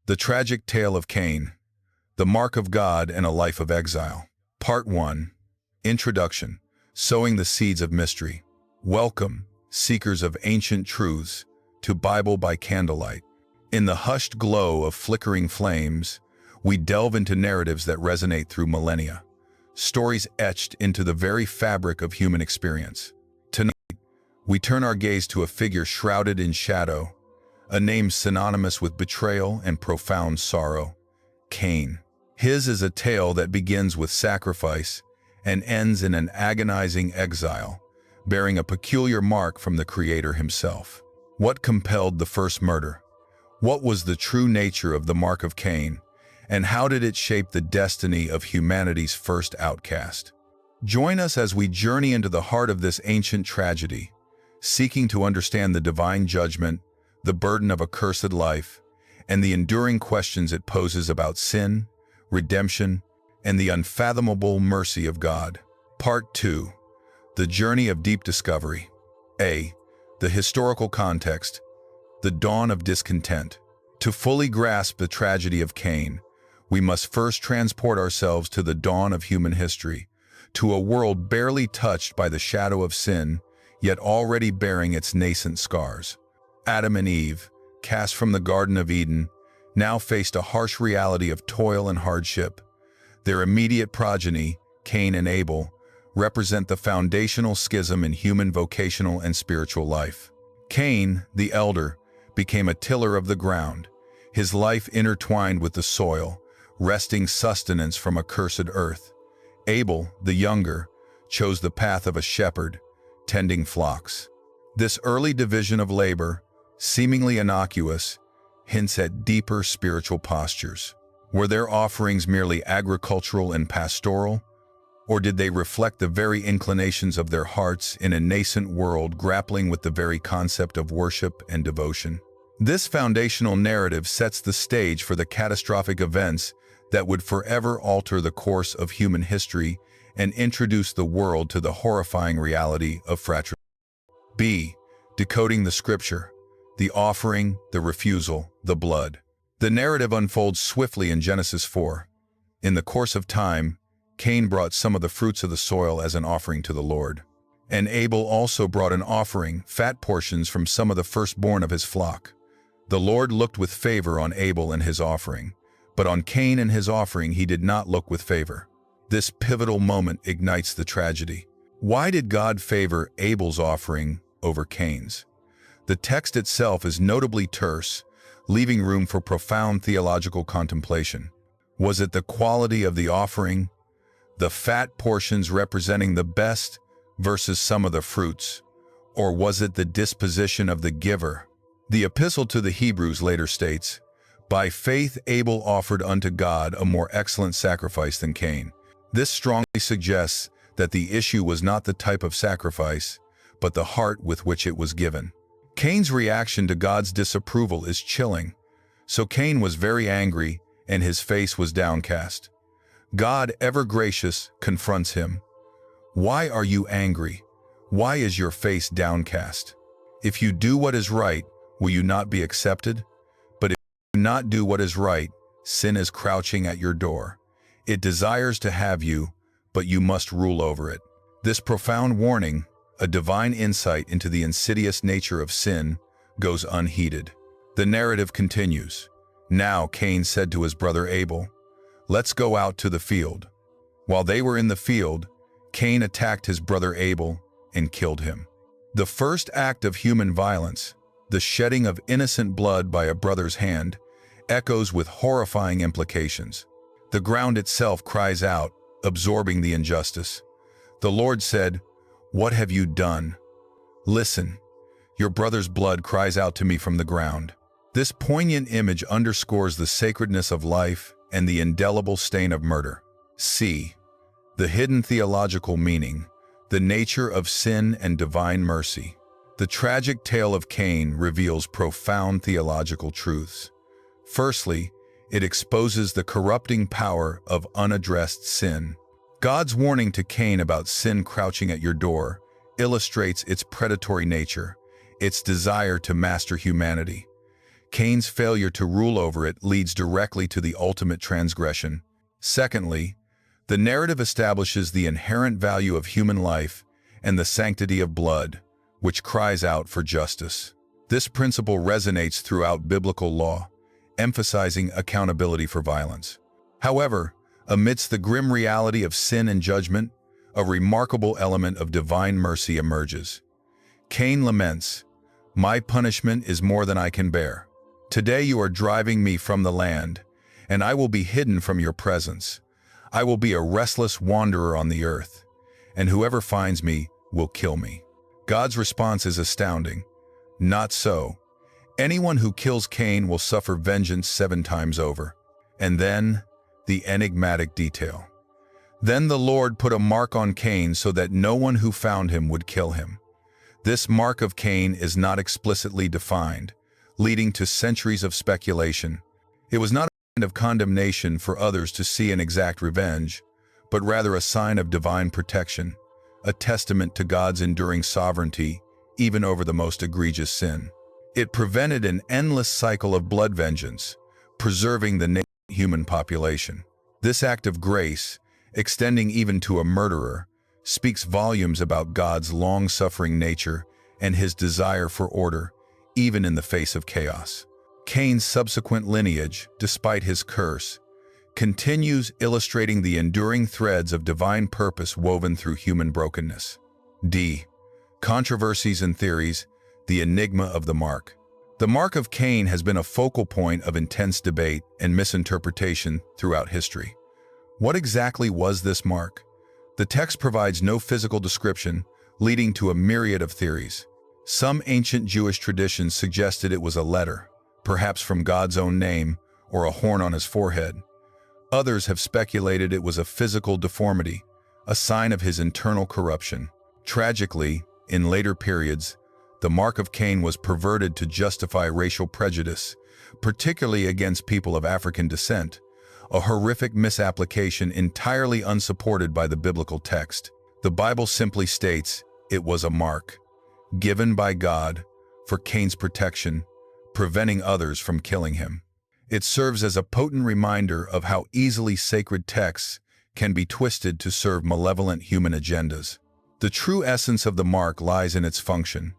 The Tragic Tale of Cain, The Mark of God and a Life of Exile. Part 1. Introduction. Sowing the Seeds of Mystery. Welcome, seekers of ancient truths, to Bible by Candlelight. In the hushed glow of flickering flames, we delve into narratives that resonate through millennia, stories etched into the very fabric of human experience. Tonight, we turn our gaze to a figure shrouded in shadow, a name synonymous with betrayal and profound sorrow: Cain. His is a tale that begins with sacrifice and ends in an agonizing exile, bearing a peculiar mark from the Creator himself. What compelled the first murder? What was the true nature of the mark of Cain? And how did it shape the destiny of humanity's first outcast? Join us as we journey into the heart of this ancient tragedy, seeking to understand the divine judgment, the burden of a cursed life, and the enduring questions it poses about sin, redemption, and the unfathomable mercy of God. Part 2. The Journey of Deep Discovery. A. The historical context. The dawn of discontent. To fully grasp the tragedy of Cain, we must first transport ourselves to the dawn of human history, to a world barely touched by the shadow of sin, yet already bearing its nascent scars. Adam and Eve, cast from the Garden of Eden, now faced a harsh reality of toil and hardship. Their immediate progeny, Cain and Abel, represent the foundational schism in human vocational and spiritual life. Cain, the elder, became a tiller of the ground, his life intertwined with the soil, wresting sustenance from a cursed earth. Abel, the younger, chose the path of a shepherd, tending flocks. This early division of labor, seemingly innocuous, hints at deeper spiritual postures. Were their offerings merely agricultural and pastoral, or did they reflect the very inclinations of their hearts in a nascent world grappling with the very concept of worship and devotion? This foundational narrative sets the stage for the catastrophic events that would forever alter the course of human history and introduce the world to the horrifying reality of fratricide. B. Decoding the Scripture. The offering, the refusal, the blood. The narrative unfolds swiftly in Genesis 4. In the course of time, Cain brought some of the fruits of the soil as an offering to the Lord. And Abel also brought an offering, fat portions from some of the firstborn of his flock. The Lord looked with favor on Abel and his offering, but on Cain and his offering he did not look with favor. This pivotal moment ignites the tragedy. Why did God favor Abel's offering over Cain's? The text itself is notably terse, leaving room for profound theological contemplation. Was it the quality of the offering, the fat portions representing the best versus some of the fruits, or was it the disposition of the giver? The Epistle to the Hebrews later states, "By faith Abel offered unto God a more excellent sacrifice than Cain." This strongly suggests that the issue was not the type of sacrifice, but the heart with which it was given. Cain's reaction to God's disapproval is chilling. So Cain was very angry, and his face was downcast. God, ever gracious, confronts him. "Why are you angry? Why is your face downcast? If you do what is right, will you not be accepted? But if you do not do what is right, sin is crouching at your door. It desires to have you, but you must rule over it." This profound warning, a divine insight into the insidious nature of sin, goes unheeded. The narrative continues. Now Cain said to his brother Abel, "Let's go out to the field." While they were in the field, Cain attacked his brother Abel and killed him. The first act of human violence, the shedding of innocent blood by a brother's hand, echoes with horrifying implications. The ground itself cries out, absorbing the injustice. The Lord said, "What have you done? Listen, your brother's blood cries out to me from the ground." This poignant image underscores the sacredness of life and the indelible stain of murder. C. The hidden theological meaning, the nature of sin and divine mercy. The tragic tale of Cain reveals profound theological truths. Firstly, it exposes the corrupting power of unaddressed sin. God's warning to Cain about sin crouching at your door illustrates its predatory nature, its desire to master humanity. Cain's failure to rule over it leads directly to the ultimate transgression. Secondly, the narrative establishes the inherent value of human life and the sanctity of blood, which cries out for justice. This principle resonates throughout biblical law, emphasizing accountability for violence. However, amidst the grim reality of sin and judgment, a remarkable element of divine mercy emerges. Cain laments, "My punishment is more than I can bear. Today you are driving me from the land, and I will be hidden from your presence. I will be a restless wanderer on the earth, and whoever finds me will kill me." God's response is astounding. Not so. Anyone who kills Cain will suffer vengeance 7 times over. And then, the enigmatic detail. Then the Lord put a mark on Cain so that no one who found him would kill him. This mark of Cain is not explicitly defined, leading to centuries of speculation. It was not a kind of condemnation for others to see an exact revenge, but rather a sign of divine protection, a testament to God's enduring sovereignty, even over the most egregious sin. It prevented an endless cycle of blood vengeance, preserving the human population. This act of grace, extending even to a murderer, speaks volumes about God's long-suffering nature and his desire for order, even in the face of chaos. Cain's subsequent lineage, despite his curse, continues illustrating the enduring threads of divine purpose woven through human brokenness. D. Controversies and theories, the enigma of the mark. The mark of Cain has been a focal point of intense debate and misinterpretation throughout history. What exactly was this mark? The text provides no physical description, leading to a myriad of theories. Some ancient Jewish traditions suggested it was a letter, perhaps from God's own name, or a horn on his forehead. Others have speculated it was a physical deformity, a sign of his internal corruption. Tragically, in later periods, the mark of Cain was perverted to justify racial prejudice, particularly against people of African descent, a horrific misapplication entirely unsupported by the biblical text. The Bible simply states it was a mark, given by God for Cain's protection, preventing others from killing him. It serves as a potent reminder of how easily sacred texts can be twisted to serve malevolent human agendas. The true essence of the mark lies in its function,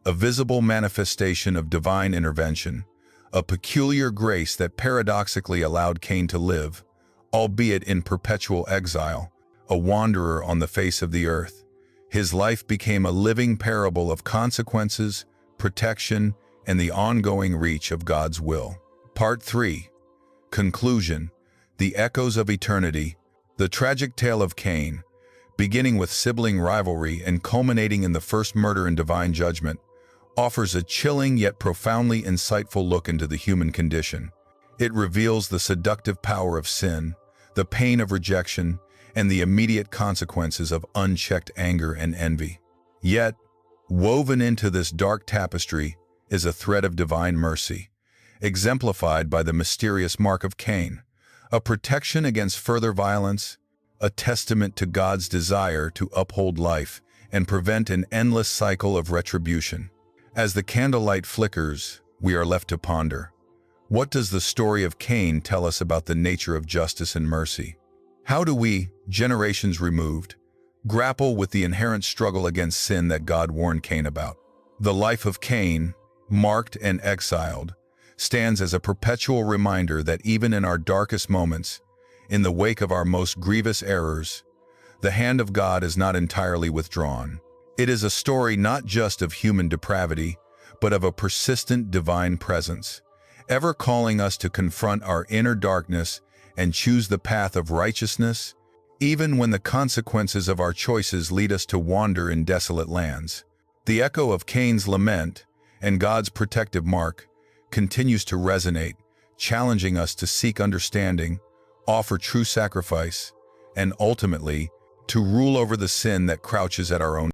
a visible manifestation of divine intervention, a peculiar grace that paradoxically allowed Cain to live, albeit in perpetual exile, a wanderer on the face of the earth. His life became a living parable of consequences, protection, and the ongoing reach of God's will. Part 3. Conclusion. The Echoes of Eternity. The tragic tale of Cain, beginning with sibling rivalry and culminating in the first murder in divine judgment, offers a chilling yet profoundly insightful look into the human condition. It reveals the seductive power of sin, the pain of rejection, and the immediate consequences of unchecked anger and envy. Yet, woven into this dark tapestry is a thread of divine mercy, exemplified by the mysterious mark of Cain, a protection against further violence, a testament to God's desire to uphold life and prevent an endless cycle of retribution. As the candlelight flickers, we are left to ponder. What does the story of Cain tell us about the nature of justice and mercy? How do we, generations removed, grapple with the inherent struggle against sin that God warned Cain about? The life of Cain, marked and exiled, stands as a perpetual reminder that even in our darkest moments, in the wake of our most grievous errors, the hand of God is not entirely withdrawn. It is a story not just of human depravity, but of a persistent divine presence, ever calling us to confront our inner darkness and choose the path of righteousness, even when the consequences of our choices lead us to wander in desolate lands. The echo of Cain's lament and God's protective mark continues to resonate, challenging us to seek understanding, offer true sacrifice, and ultimately, to rule over the sin that crouches at our own